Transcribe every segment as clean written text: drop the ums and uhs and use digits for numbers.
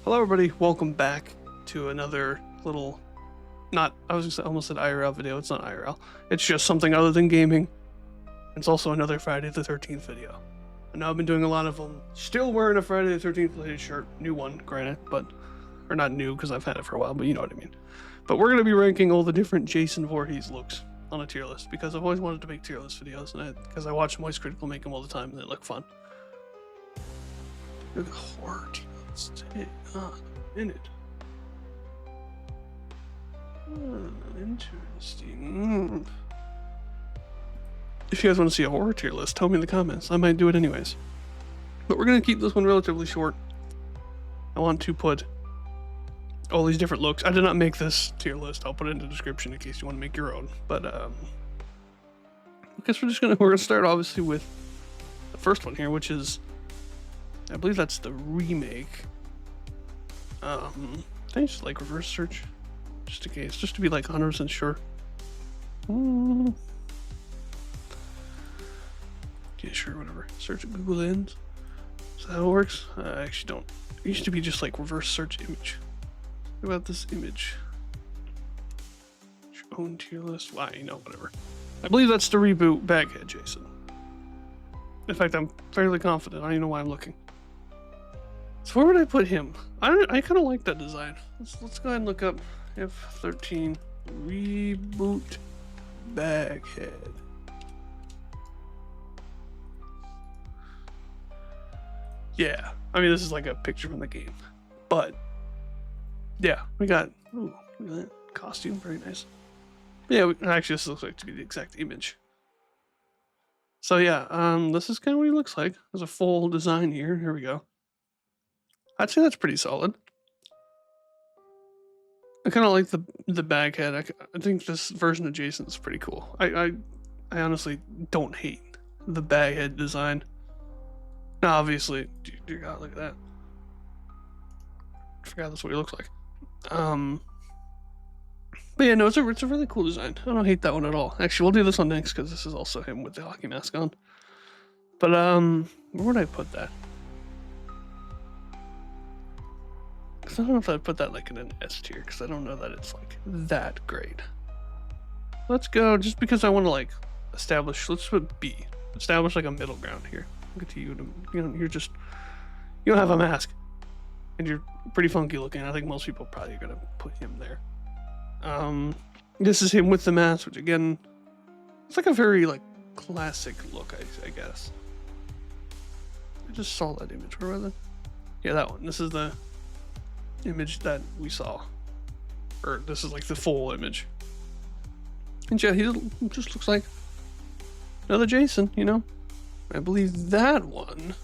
Hello, everybody. Welcome back to another little, almost said IRL video. It's not IRL. It's just something other than gaming. It's also another Friday the 13th video. I know I've been doing a lot of them. Still wearing a Friday the 13th related shirt. New one, granted, or not new because I've had it for a while, but you know what I mean. But we're going to be ranking all the different Jason Vorhees looks on a tier list because I've always wanted to make tier list videos, because I watch Moist Critical make them all the time and they look fun. Look at the horror tier list. Take on a minute. Interesting. If you guys want to see a horror tier list, tell me in the comments. I might do it anyways. But we're going to keep this one relatively short. I want to put all these different looks. I did not make this tier list. I'll put it in the description in case you want to make your own. But I guess we're gonna start obviously with the first one here, which is, I believe that's the remake. Can I just like reverse search just in case, just to be like 100% sure? Yeah, sure, whatever. Search at Google Lens. Is that how it works? I actually don't. It used to be just like reverse search image. What about this image? Your own tier list. Why, whatever. I believe that's the Reboot Baghead Jason. In fact, I'm fairly confident. I don't even know why I'm looking. So where would I put him? I kind of like that design. Let's go ahead and look up F13 Reboot Baghead. Yeah, I mean, this is like a picture from the game, but yeah, we got, ooh, look at that costume, very nice. Yeah, actually, this looks like to be the exact image. So yeah, this is kind of what he looks like. There's a full design here. Here we go. I'd say that's pretty solid. I kind of like the bag head. I think this version of Jason is pretty cool. I honestly don't hate the bag head design. Now, obviously, dear God, look at that. I forgot that's what he looks like. But yeah, no, it's a really cool design. I don't hate that one at all. Actually, we'll do this one next because this is also him with the hockey mask on. But where would I put that? Because I don't know if I'd put that like in an S tier, because I don't know that it's like that great. Let's go, just because I want to like establish. Let's put B. Establish like a middle ground here. Look at you. You don't have a mask, and you're pretty funky looking. I think most people probably are gonna put him there. This is him with the mask, which again, it's like a very like classic look, I guess. I just saw that image. Where was it? Yeah, that one. This is the image that we saw, or this is like the full image. And yeah, he just looks like another Jason, I believe that one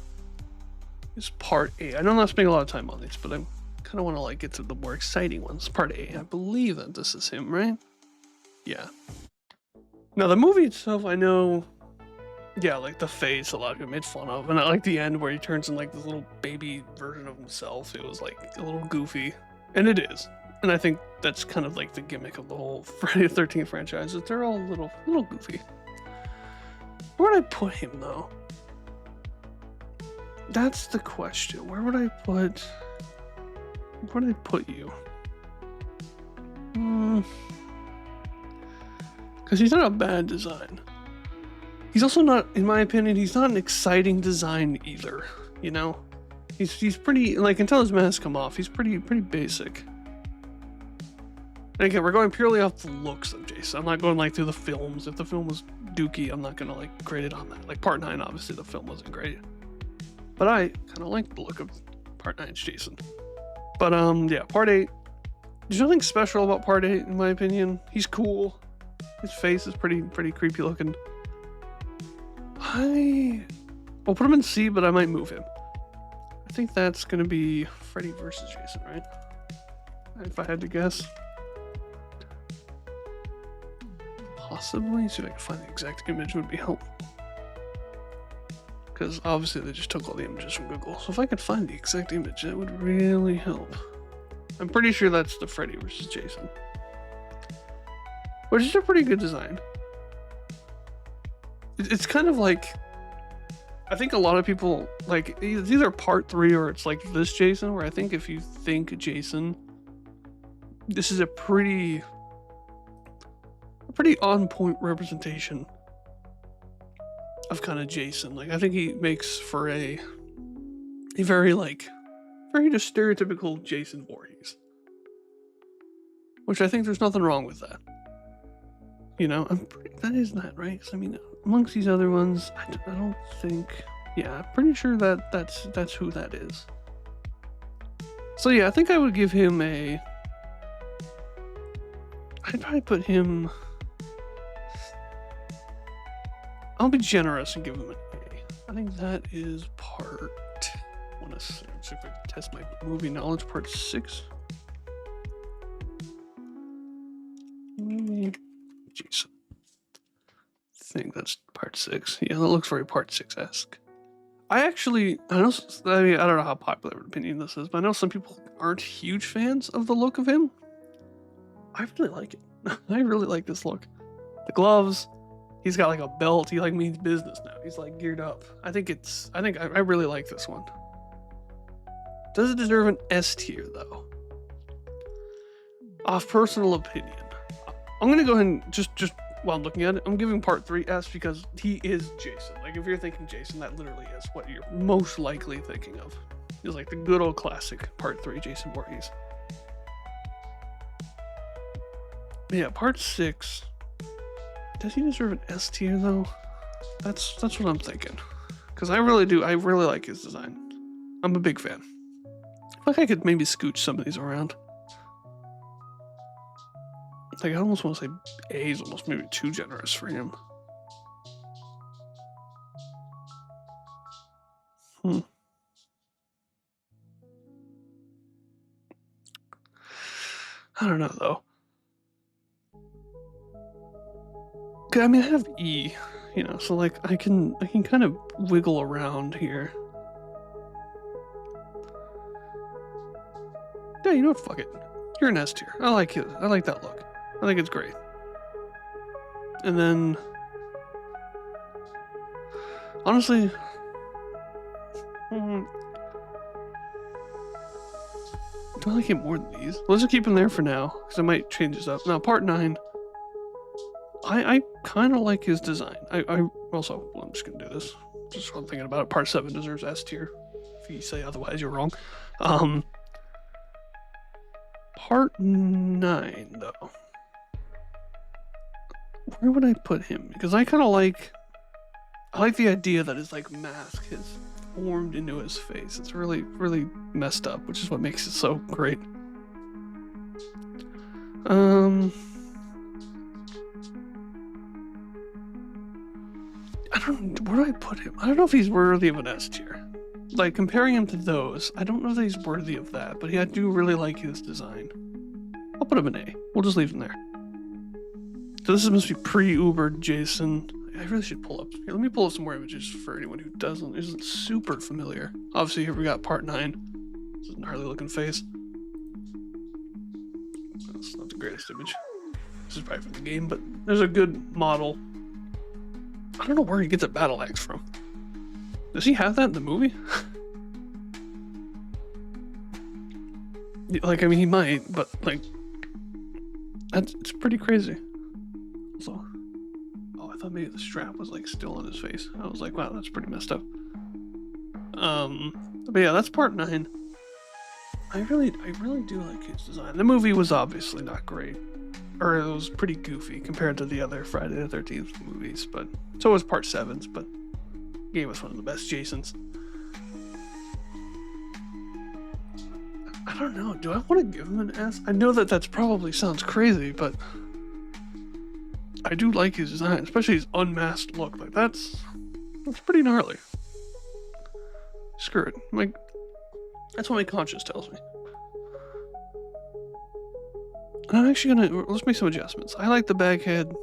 is part A. I know I'm not spending a lot of time on these, but I kind of want to like get to the more exciting ones. Part A. I believe that this is him, right? Yeah. Now the movie itself, I know, yeah, like the face a lot of people made fun of, and I like the end where he turns in like this little baby version of himself. It was like a little goofy, and it is. And I think that's kind of like the gimmick of the whole Friday the 13th franchise, is they're all a little goofy. Where would I put him though? That's the question. Where would I put you? Because he's not a bad design. He's also not, in my opinion, he's not an exciting design either. He's pretty, like, until his mask come off, he's pretty basic. And again, we're going purely off the looks of Jason. I'm not going like through the films. If the film was dookie, I'm not gonna like grade it on that. Like Part 9, obviously the film wasn't great, but I kind of like the look of Part 9's Jason. But yeah, Part 8. There's nothing special about Part 8 in my opinion. He's cool. His face is pretty creepy looking. I'll put him in C, but I might move him. I think that's gonna be Freddy versus Jason, right? If I had to guess. Possibly. See if I can find the exact image would be helpful. Because obviously they just took all the images from Google. So if I could find the exact image, that would really help. I'm pretty sure that's the Freddy versus Jason. Which is a pretty good design. It's kind of like, I think a lot of people like it's either part 3 or it's like this Jason, where I think if you think Jason, this is a pretty on point representation of kind of Jason. Like I think he makes for a very just stereotypical Jason Voorhees, which I think there's nothing wrong with that. You know, that is that, right? 'Cause, I mean, amongst these other ones, I don't think. Yeah, I'm pretty sure that's who that is. So yeah, I think I would give him a. I'd probably put him. I'll be generous and give him an A. I think that is part. I want to see if I can test my movie knowledge. Part 6. Jason. I think that's part 6. Yeah, that looks very part 6-esque. I don't know how popular of an opinion this is, but I know some people aren't huge fans of the look of him. I really like it. I really like this look. The gloves, he's got like a belt, he like means business now. He's like geared up. I really like this one. Does it deserve an S tier though? Off personal opinion. I'm gonna go ahead and just while I'm looking at it, I'm giving part 3 S because he is Jason. Like if you're thinking Jason, that literally is what you're most likely thinking of. He's like the good old classic part 3 Jason Vorhees. But yeah, part 6. Does he deserve an S tier though? That's what I'm thinking. Because I really like his design. I'm a big fan. I feel like I could maybe scooch some of these around. Like I almost want to say A is almost maybe too generous for him. I don't know though. I mean, I have E, you know, so like I can kind of wiggle around here. Yeah, you know what? Fuck it. You're an S tier. I like it. I like that look. I think it's great. And then, honestly, do I like it more than these? Let's just keep him there for now, because I might change this up. Now, part 9. I kind of like his design. I'm just gonna do this. Just while I'm thinking about it. Part 7 deserves S tier. If you say otherwise, you're wrong. Part 9 though. Where would I put him? Because I like the idea that his like mask has formed into his face. It's really, really messed up, which is what makes it so great. Where do I put him? I don't know if he's worthy of an S tier. Like, comparing him to those, I don't know that he's worthy of that, but I do really like his design. I'll put him in A. We'll just leave him there. So this must be pre-Uber Jason. I really should pull up. Here, let me pull up some more images for anyone who isn't super familiar. Obviously, here we got part 9. This is a gnarly looking face. That's not the greatest image. This is probably from the game, but there's a good model. I don't know where he gets a battle axe from. Does he have that in the movie? Like, I mean, he might, but like, it's pretty crazy. So, oh, I thought maybe the strap was like still on his face. I was like, wow, that's pretty messed up. But yeah, that's part 9. I really do like his design. The movie was obviously not great, or it was pretty goofy compared to the other Friday the 13th movies. But so was part 7's. But gave us one of the best Jasons. I don't know. Do I want to give him an S? I know that's probably sounds crazy, but I do like his design, especially his unmasked look. Like that's pretty gnarly. Screw it. Like that's what my conscience tells me. And I'm actually let's make some adjustments. I like the baghead,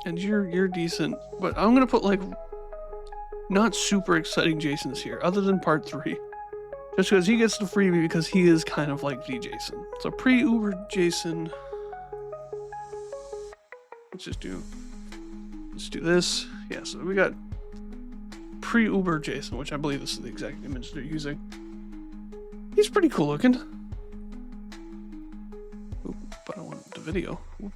and you're decent, but I'm gonna put like not super exciting Jasons here, other than part 3. Just because he gets the freebie because he is kind of like the Jason. So pre-Uber Jason. Let's do this. Yeah, so we got pre-Uber Jason, which I believe this is the exact image they're using. He's pretty cool looking. Oop, but I want the video. Oop.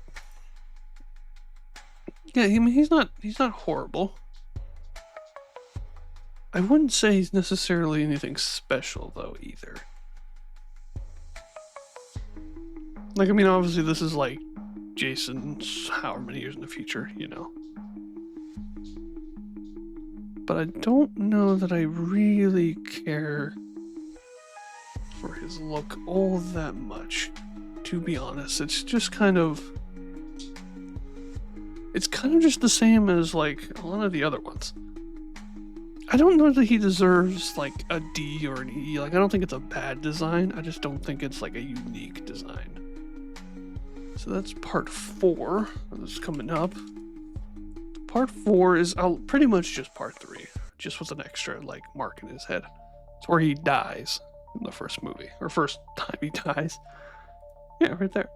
Yeah, I mean, he's not horrible. I wouldn't say he's necessarily anything special though either. Like, I mean, obviously this is like Jason's however many years in the future, you know. But I don't know that I really care for his look all that much, to be honest. It's just kind of... It's kind of just the same as, like, a lot of the other ones. I don't know that he deserves, like, a D or an E. Like, I don't think it's a bad design. I just don't think it's, like, a unique design. So that's part 4. That's coming up. Part 4 is pretty much just part 3, just with an extra like mark in his head. It's where he dies in the first movie, or first time he dies. Yeah, right there.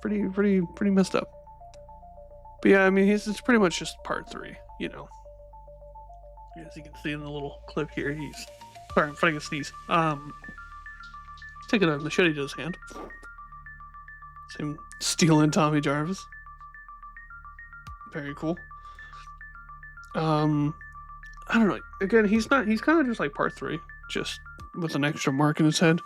pretty messed up. But yeah, I mean, it's pretty much just part 3, you know. As you can see in the little clip here, he's sorry, I'm fighting a sneeze. Taking a machete to his hand. Same stealing Tommy Jarvis. Very cool. I don't know. Again, he's kind of just like part 3, just with an extra mark in his head.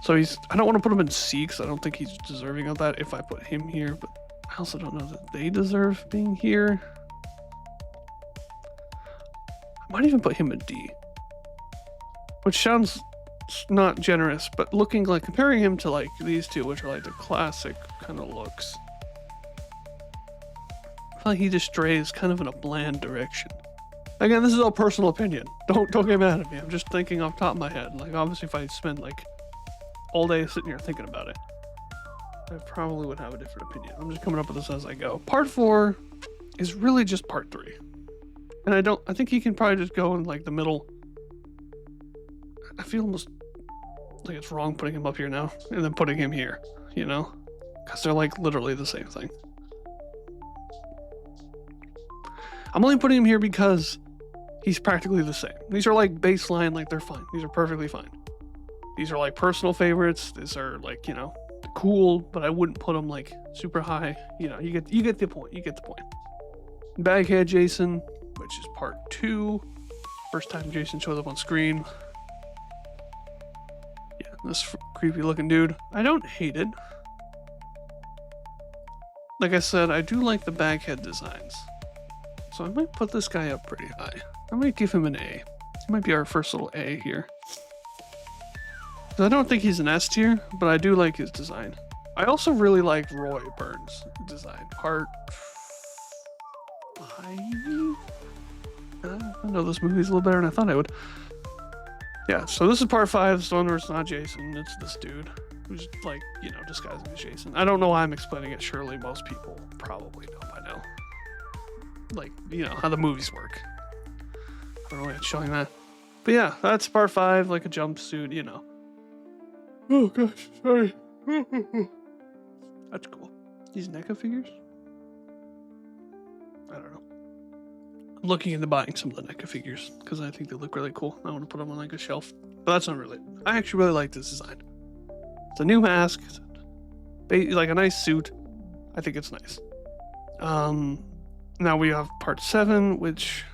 So I don't want to put him in C because I don't think he's deserving of that if I put him here, but I also don't know that they deserve being here. I might even put him in D, which sounds not generous, but looking like, comparing him to like these two, which are like the classic kind of looks, I feel like he just strays kind of in a bland direction. Again, this is all personal opinion. Don't get mad at me. I'm just thinking off the top of my head. Like, obviously, if I spend like all day sitting here thinking about it, I probably would have a different opinion. I'm just coming up with this as I go. Part 4 is really just part 3, and I think he can probably just go in like the middle. I feel almost like it's wrong putting him up here now and then putting him here, you know, because they're like literally the same thing. I'm only putting him here because he's practically the same. These are like baseline, like they're fine. These are perfectly fine. These are like personal favorites. These are like, you know, cool, but I wouldn't put them like super high. You know, you get the point. You get the point. Baghead Jason, which is part 2. First time Jason shows up on screen. Yeah, this creepy looking dude. I don't hate it. Like I said, I do like the Baghead designs. So I might put this guy up pretty high. I might give him an A. He might be our first little A here. I don't think he's an S tier, but I do like his design. I also really like Roy Burns' design. Part 5? I know this movie's a little better than I thought I would. Yeah, so this is part 5. It's the one where it's not Jason, it's this dude who's like, you know, disguising as Jason. I don't know why I'm explaining it. Surely most people probably know by now. Like, you know, how the movies work. I don't know why it's showing that. But yeah, that's part 5, like a jumpsuit, you know. Oh gosh, sorry. That's cool. These NECA figures? I don't know. I'm looking into buying some of the NECA figures because I think they look really cool. I want to put them on like a shelf. But that's not really. I actually really like this design. It's a new mask. It's like a nice suit. I think it's nice. Now we have part 7, which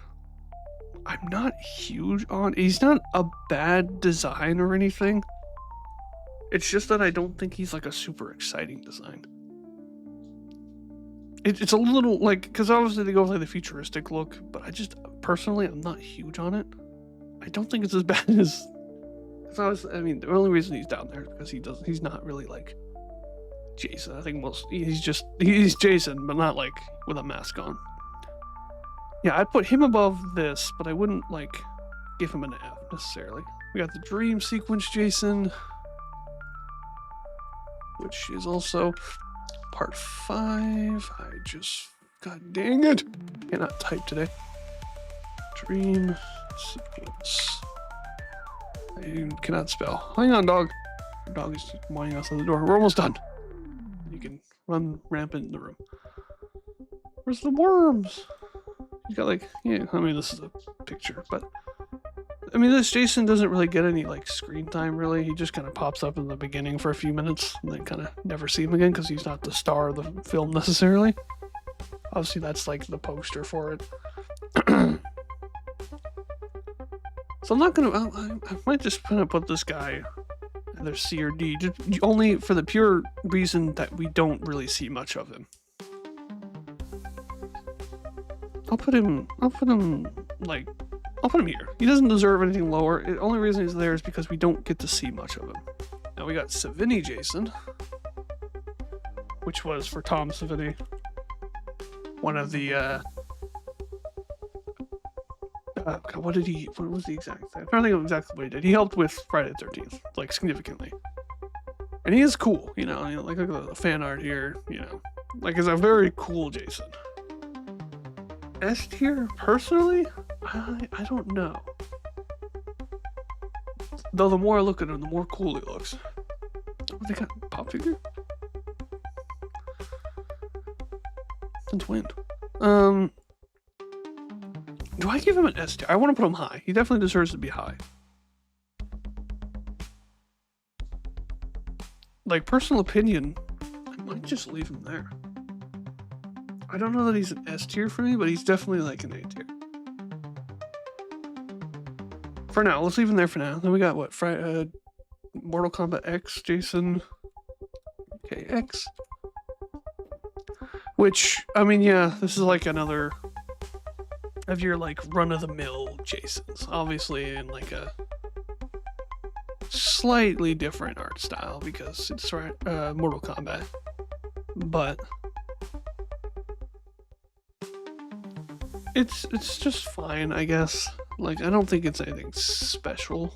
I'm not huge on. He's not a bad design or anything. It's just that I don't think he's like a super exciting design. It's a little like, because obviously they go with like the futuristic look, but I just personally, I'm not huge on it. I don't think it's as bad as. I mean, the only reason he's down there is because he's not really like Jason. I think he's Jason, but not like with a mask on. Yeah, I'd put him above this, but I wouldn't like give him an F necessarily. We got the dream sequence Jason, which is also part 5. God dang it, cannot type today. Dream sequence. I cannot spell. Hang on, dog. The dog is whining outside the door. We're almost done. You can run rampant in the room. Where's the worms? He's got like, yeah, I mean, this is a picture, but I mean, this Jason doesn't really get any like screen time, really. He just kind of pops up in the beginning for a few minutes and then kind of never see him again because he's not the star of the film necessarily. Obviously, that's like the poster for it. So I'm not gonna. I might just kind of put this guy either C or D, just only for the pure reason that we don't really see much of him. I'll put him like. I'll put him here. He doesn't deserve anything lower. The only reason he's there is because we don't get to see much of him. Now we got Savini Jason, which was for Tom Savini, one of the God, what was the exact thing? I'm trying to think of exactly what he did. He helped with Friday the 13th, like significantly. And he is cool, you know, like look at the fan art here, you know. Like it's a very cool Jason. S tier, personally, I don't know. Though the more I look at him, the more cool he looks. Oh, they got a pop figure? Since when? Do I give him an S tier? I want to put him high. He definitely deserves to be high. Like, personal opinion, I might just leave him there. I don't know that he's an S tier for me, but he's definitely like an A tier. For now, let's leave him there for now. Then we got what? Mortal Kombat X, Jason. Okay, X. Which, I mean, yeah, this is like another of your like run-of-the-mill Jasons. Obviously in like a slightly different art style because it's Mortal Kombat. But it's just fine, I guess. Like, I don't think it's anything special.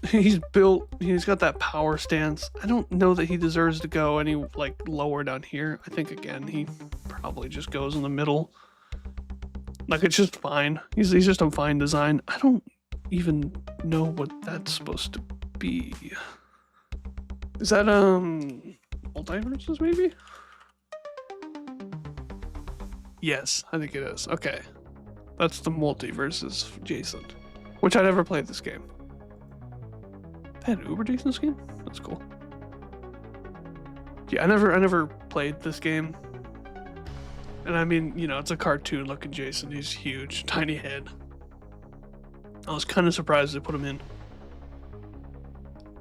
He's got that power stance. I don't know that he deserves to go any like lower down here. I think again he probably just goes in the middle. Like, it's just fine. He's just a fine design. I don't even know what that's supposed to be. Is that Multiversus maybe? Yes, I think it is. Okay. That's the Multiversus Jason. Which I never played this game. They had an Uber Jason skin? That's cool. Yeah, I never played this game. And I mean, you know, it's a cartoon looking Jason. He's huge, tiny head. I was kind of surprised they put him in.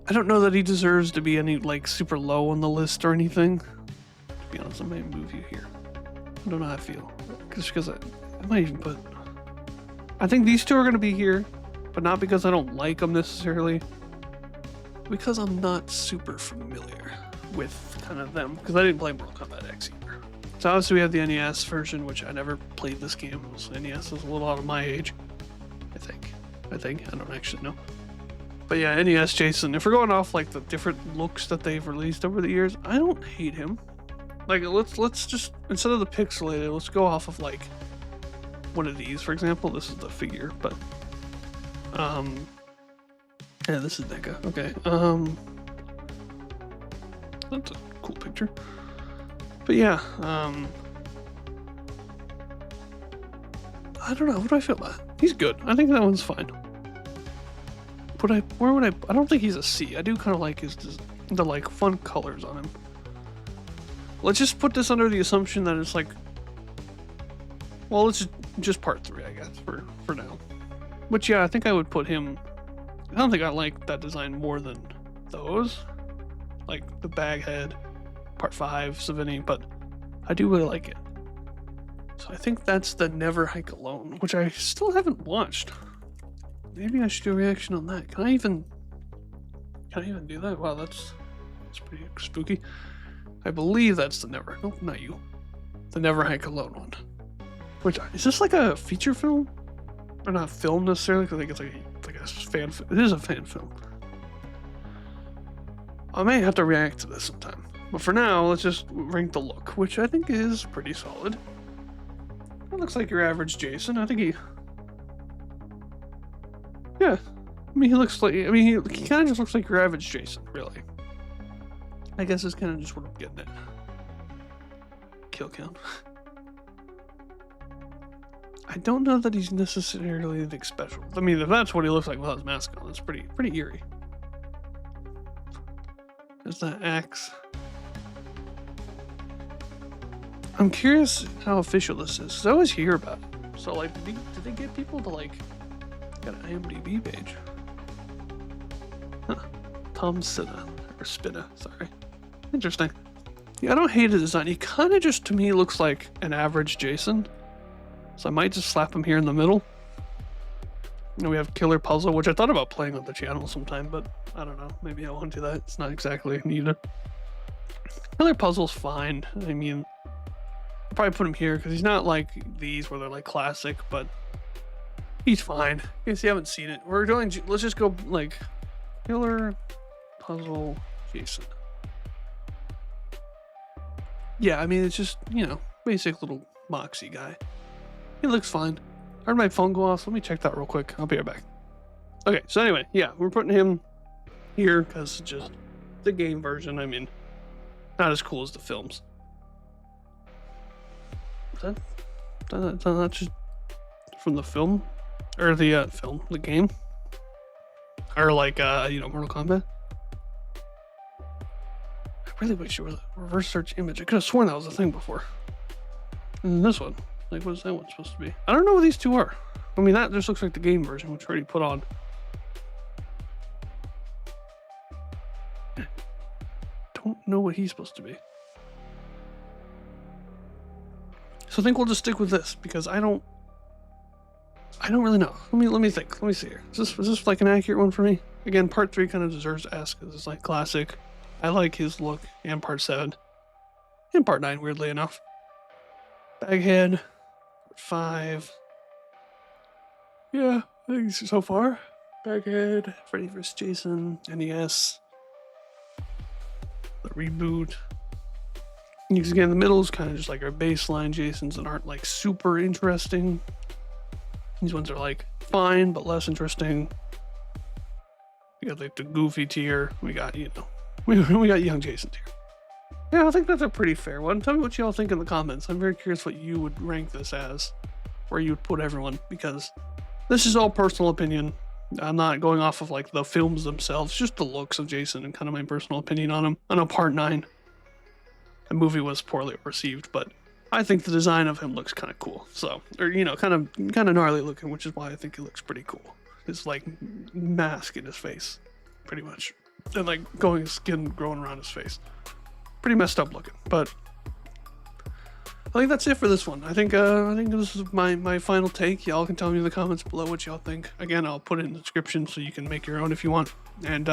I don't know that he deserves to be any like super low on the list or anything. To be honest, I might move you here. I don't know how I feel. Just because I might even put... I think these two are going to be here, but not because I don't like them necessarily. Because I'm not super familiar with kind of them. Because I didn't play Mortal Kombat X either. So obviously we have the NES version, which I never played this game. So NES is a little out of my age. I think. I don't actually know. But yeah, NES Jason. If we're going off like the different looks that they've released over the years, I don't hate him. Like, let's just, instead of the pixelated, let's go off of like one of these, for example. This is the figure, but yeah, this is NECA. Okay. That's a cool picture. But yeah, I don't know. What do I feel about it? He's good. I think that one's fine. Where would I don't think he's a C. I do kind of like the like fun colors on him. Let's just put this under the assumption that it's like, well, it's just part 3, I guess, for now. Which, yeah, I think I would put him, I don't think I like that design more than those. Like the bag head, part 5, Savini, but I do really like it. So I think that's the Never Hike Alone, which I still haven't watched. Maybe I should do a reaction on that. Can I even do that? Wow, that's pretty spooky. I believe that's the nope, not you. The Never Hike Alone one. Which, is this like a feature film? Or not film necessarily, because I think it's like a fan film. It is a fan film. I may have to react to this sometime. But for now, let's just rank the look, which I think is pretty solid. It looks like your average Jason. I think he... Yeah. I mean, he looks like... I mean, he kind of just looks like your average Jason, really. I guess it's kind of just what I'm getting at. kill count. I don't know that he's necessarily anything special. I mean, if that's what he looks like without his mask on, that's pretty eerie. There's that axe. I'm curious how official this is, because I always hear about it. So, like, did they get people to, like, get an IMDb page? Huh. Tom Spina, or Spina, sorry. Interesting. Yeah, I don't hate his design. He kind of just, to me, looks like an average Jason. So I might just slap him here in the middle. And we have Killer Puzzle, which I thought about playing on the channel sometime, but I don't know. Maybe I won't do that. It's not exactly needed. Killer Puzzle's fine. I mean, I'll probably put him here because he's not like these where they're like classic, but he's fine. In case you haven't seen it, we're doing. Let's just go like Killer Puzzle Jason. Yeah, I mean, it's just, you know, basic little moxie guy. He looks fine. I heard my phone go off. So let me check that real quick. I'll be right back. Okay, so anyway, yeah, we're putting him here because it's just the game version. I mean, not as cool as the films. Is that just from the film? Or the the game? Or like, you know, Mortal Kombat? I really wish it was a reverse search image. I could have sworn that was a thing before. And this one. Like, what is that one supposed to be? I don't know what these two are. I mean, that just looks like the game version, which I already put on. Don't know what he's supposed to be. So I think we'll just stick with this because I don't really know. Let me think. Let me see here. Is this like an accurate one for me? Again, part 3 kind of deserves to ask because it's like classic. I like his look, and part 7. And part 9, weirdly enough. Baghead. 5. Yeah, I think so far. Baghead, Freddy vs. Jason, NES. The Reboot. Because again, the middle is kind of just like our baseline Jasons that aren't like super interesting. These ones are like fine, but less interesting. We got like the goofy tier. We got, you know, we got young Jason tier. Yeah, I think that's a pretty fair one. Tell me what y'all think in the comments. I'm very curious what you would rank this as, where you would put everyone, because this is all personal opinion. I'm not going off of like the films themselves, just the looks of Jason and kind of my personal opinion on him. I know part 9, the movie was poorly received, but I think the design of him looks kind of cool. So, or you know, kind of gnarly looking, which is why I think he looks pretty cool. His like mask in his face, pretty much, and like skin growing around his face. Pretty messed up looking, but I think that's it for this one. I think this is my final take. Y'all can tell me in the comments below what y'all think. Again, I'll put it in the description so you can make your own if you want. And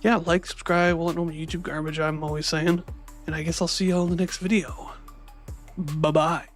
yeah, like, subscribe, all that normal YouTube garbage I'm always saying. And I guess I'll see y'all in the next video. Bye bye.